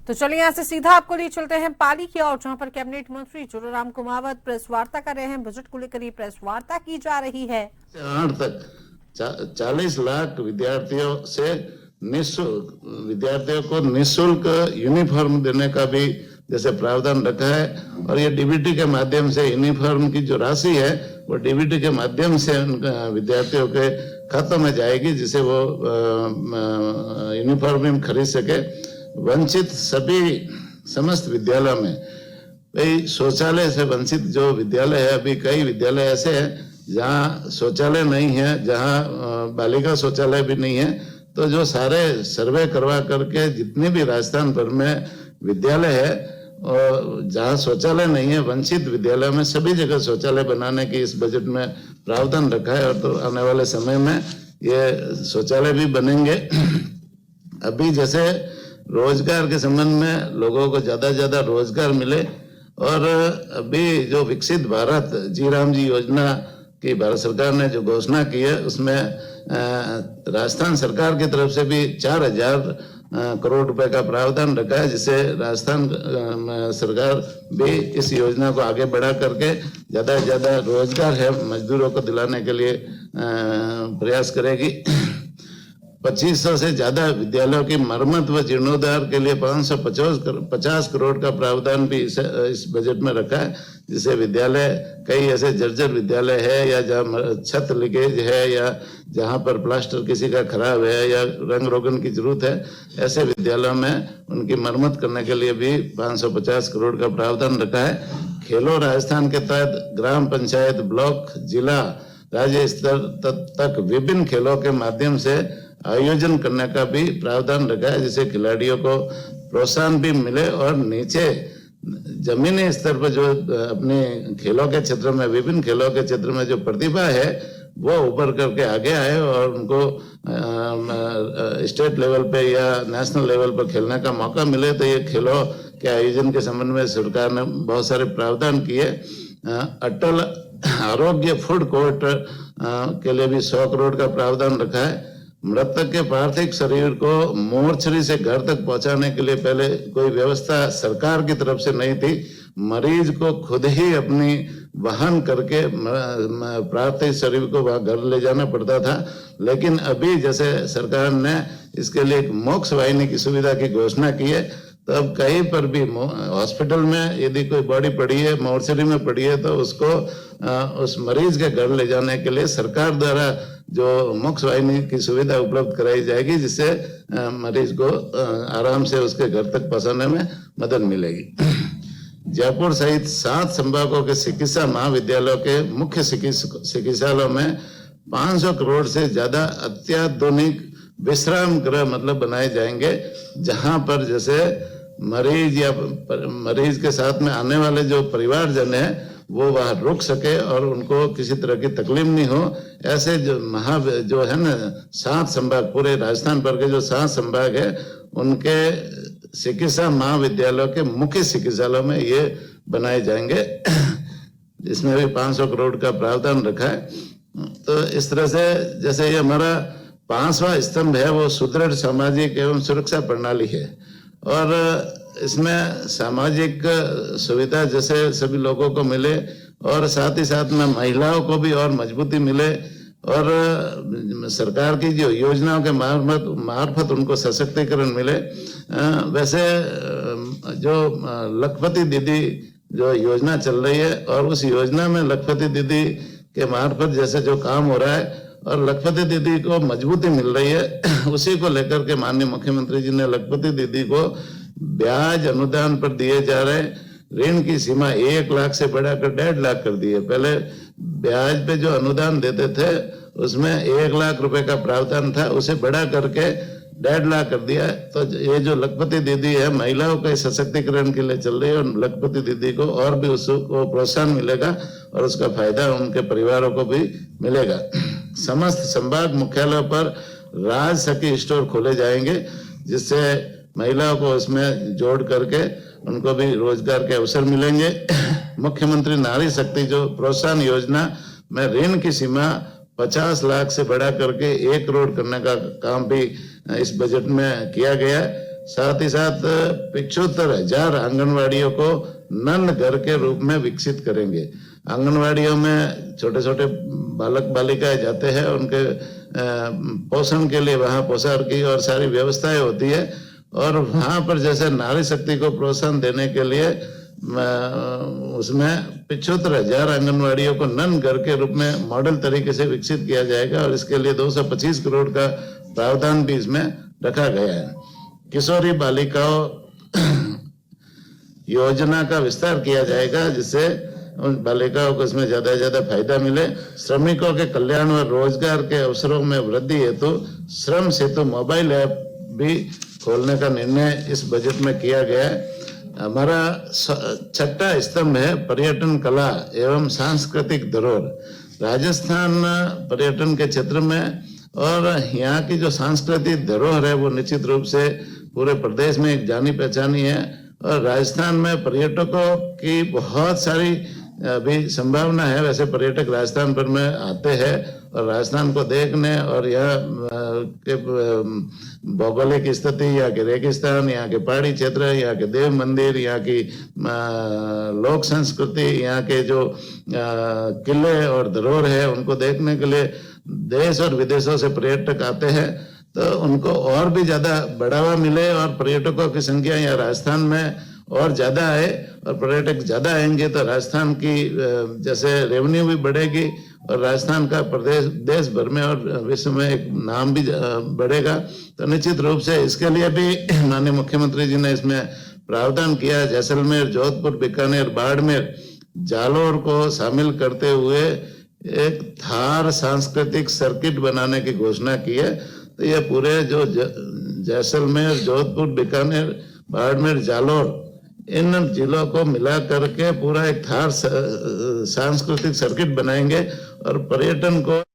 तो चलिए यहाँ से सीधा आपको लिए चलते हैं पाली की ओर, जहां पर कैबिनेट मंत्री जोराराम कुमावत प्रेस वार्ता कर रहे हैं। बजट को लेकर ये प्रेस वार्ता की जा रही है। 8 तक 40 लाख विद्यार्थियों से विद्यार्थियों को निःशुल्क यूनिफॉर्म देने का भी जैसे प्रावधान रखा है। और ये डीबीटी के माध्यम से यूनिफॉर्म की जो राशि है वो डीबीटी के माध्यम से विद्यार्थियों के खातों में जाएगी, जिसे वो यूनिफॉर्म खरीद सके। वंचित सभी समस्त विद्यालयों में कई शौचालय से वंचित जो विद्यालय है, अभी कई विद्यालय ऐसे हैं जहाँ शौचालय नहीं है, जहाँ बालिका शौचालय भी नहीं है। तो जो सारे सर्वे करवा करके जितने भी राजस्थान भर में विद्यालय है और जहाँ शौचालय नहीं है, वंचित विद्यालय में सभी जगह शौचालय बनाने की इस बजट में प्रावधान रखा है। और तो आने वाले समय में ये शौचालय भी बनेंगे। अभी जैसे रोजगार के संबंध में लोगों को ज्यादा से ज्यादा रोजगार मिले, और अभी जो विकसित भारत जी राम जी योजना की भारत सरकार ने जो घोषणा की है, उसमें राजस्थान सरकार की तरफ से भी 4000 करोड़ रुपए का प्रावधान रखा है, जिससे राजस्थान सरकार भी इस योजना को आगे बढ़ा करके ज्यादा से ज्यादा रोजगार है मजदूरों को दिलाने के लिए प्रयास करेगी। 2500 से ज्यादा विद्यालयों की मरम्मत व जीर्णोद्धार के लिए 550 करोड़ का प्रावधान भी इस बजट में रखा है, जिससे विद्यालय कई ऐसे जर्जर विद्यालय है या जहाँ छत लीकेज है या जहाँ पर प्लास्टर किसी का खराब है या रंग रोगन की जरूरत है, ऐसे विद्यालयों में उनकी मरम्मत करने के लिए भी 550 करोड़ का प्रावधान रखा है। खेलो राजस्थान के तहत ग्राम पंचायत, ब्लॉक, जिला, राज्य स्तर तक विभिन्न खेलों के माध्यम से आयोजन करने का भी प्रावधान रखा है, जिससे खिलाड़ियों को प्रोत्साहन भी मिले और नीचे जमीनी स्तर पर जो अपने खेलों के क्षेत्र में, विभिन्न खेलों के क्षेत्र में जो प्रतिभा है वो उभर करके आगे आए और उनको स्टेट लेवल पे या नेशनल लेवल पर खेलने का मौका मिले। तो ये खेलों के आयोजन के संबंध में सरकार ने बहुत सारे प्रावधान किए। अटल आरोग्य फूड कोर्ट के लिए भी 100 करोड़ का प्रावधान रखा है। मृतक के पार्थिव शरीर को मोर्चरी से घर तक पहुंचाने के लिए पहले कोई व्यवस्था सरकार की तरफ से नहीं थी, मरीज को खुद ही अपनी वाहन करके पार्थिव शरीर को वहां घर ले जाना पड़ता था। लेकिन अभी जैसे सरकार ने इसके लिए एक मोक्ष वाहिनी की सुविधा की घोषणा की है, तो अब कहीं पर भी हॉस्पिटल में यदि कोई बॉडी पड़ी है, मोर्चरी में पड़ी है, तो उसको उस मरीज के घर ले जाने के लिए सरकार द्वारा जो मोक्ष वाहिनी की सुविधा उपलब्ध कराई जाएगी, जिससे मरीज को आराम से उसके घर तक पहुंचाने में मदद मिलेगी। जयपुर सहित 7 संभागों के चिकित्सा महाविद्यालयों के मुख्य चिकित्सालयों में 500 करोड़ से ज्यादा अत्याधुनिक विश्राम गृह मतलब बनाए जाएंगे, जहां पर जैसे मरीज या मरीज के साथ में आने वाले जो परिवारजन है वो वहां रुक सके और उनको किसी तरह की तकलीफ नहीं हो। ऐसे जो है ना 7 संभाग, पूरे राजस्थान भर के जो 7 संभाग है, उनके चिकित्सा महाविद्यालयों के मुख्य चिकित्सालयों में ये बनाए जाएंगे। इसमें भी 500 करोड़ का प्रावधान रखा है। तो इस तरह से जैसे ये हमारा 5वां स्तंभ है, वो सुदृढ़ सामाजिक एवं सुरक्षा प्रणाली है, और इसमें सामाजिक सुविधा जैसे सभी लोगों को मिले और साथ ही साथ में महिलाओं को भी और मजबूती मिले, और सरकार की जो योजनाओं के मार्फत उनको सशक्तिकरण मिले। वैसे जो लखपति दीदी जो योजना चल रही है, और उस योजना में लखपति दीदी के मार्फत जैसे जो काम हो रहा है और लखपति दीदी को मजबूती मिल रही है, उसी को लेकर के माननीय मुख्यमंत्री जी ने लखपति दीदी को ब्याज अनुदान पर दिए जा रहे ऋण की सीमा 1 लाख से बढ़ाकर 1.5 लाख कर दी है। पहले ब्याज पे जो अनुदान देते थे उसमें 1 लाख रुपए का प्रावधान था, उसे बढ़ा करके 1.5 लाख कर दिया है। तो ये जो लखपति दीदी है, महिलाओं के सशक्तिकरण के लिए चल रही है, और लखपति दीदी को और भी उसको प्रोत्साहन मिलेगा और उसका फायदा उनके परिवारों को भी मिलेगा। समस्त संभाग मुख्यालयों पर राज सखी स्टोर खोले जाएंगे, जिससे महिलाओं को इसमें जोड़ करके उनको भी रोजगार के अवसर मिलेंगे। मुख्यमंत्री नारी शक्ति जो प्रोत्साहन योजना में ऋण की सीमा 50 लाख से बढ़ा करके 1 करोड़ करने का काम भी इस बजट में किया गया है। साथ ही साथ 75,000 आंगनवाड़ियों को नन घर के रूप में विकसित करेंगे। आंगनवाड़ियों में छोटे छोटे बालक बालिकाएं जाते हैं, उनके पोषण के लिए वहाँ पोषण की और सारी व्यवस्थाएं होती है, और वहाँ पर जैसे नारी शक्ति को प्रोत्साहन देने के लिए उसमें 75,000 आंगनवाड़ियों को नन घर के रूप में मॉडल तरीके से विकसित किया जाएगा, और इसके लिए 225 करोड़ का प्रावधान भी इसमें रखा गया है। किशोरी बालिकाओं योजना का विस्तार किया जाएगा, जिससे उन बालिकाओं को इसमें ज्यादा से ज्यादा फायदा मिले। श्रमिकों के कल्याण और रोजगार के अवसरों में वृद्धि हेतु श्रम सेतु मोबाइल ऐप भी खोलने का निर्णय इस बजट में किया गया है। हमारा छठा स्तंभ है पर्यटन कला एवं सांस्कृतिक धरोहर। राजस्थान पर्यटन के क्षेत्र में और यहाँ की जो सांस्कृतिक धरोहर है वो निश्चित रूप से पूरे प्रदेश में एक जानी पहचानी है, और राजस्थान में पर्यटकों की बहुत सारी अभी संभावना है। वैसे पर्यटक राजस्थान पर में आते हैं और राजस्थान को देखने, और यहाँ के भौगोलिक स्थिति, यहाँ के रेगिस्तान, यहाँ के पहाड़ी क्षेत्र, यहाँ के देव मंदिर, यहाँ की लोक संस्कृति, यहाँ के जो किले और धरोहर है उनको देखने के लिए देश और विदेशों से पर्यटक आते हैं। तो उनको और भी ज्यादा बढ़ावा मिले और पर्यटकों की संख्या यहाँ राजस्थान में और ज्यादा है, और पर्यटक ज्यादा आएंगे तो राजस्थान की जैसे रेवेन्यू भी बढ़ेगी, और राजस्थान का प्रदेश देश भर में और विश्व में एक नाम भी बढ़ेगा। तो निश्चित रूप से इसके लिए भी माननीय मुख्यमंत्री जी ने इसमें प्रावधान किया। जैसलमेर, जोधपुर, बीकानेर, बाड़मेर, जालोर को शामिल करते हुए एक थार सांस्कृतिक सर्किट बनाने की घोषणा की है। तो ये पूरे जो जैसलमेर, जोधपुर, बीकानेर, बाड़मेर, जालोर, इन जिलों को मिला करके पूरा एक थार सांस्कृतिक सर्किट बनाएंगे और पर्यटन को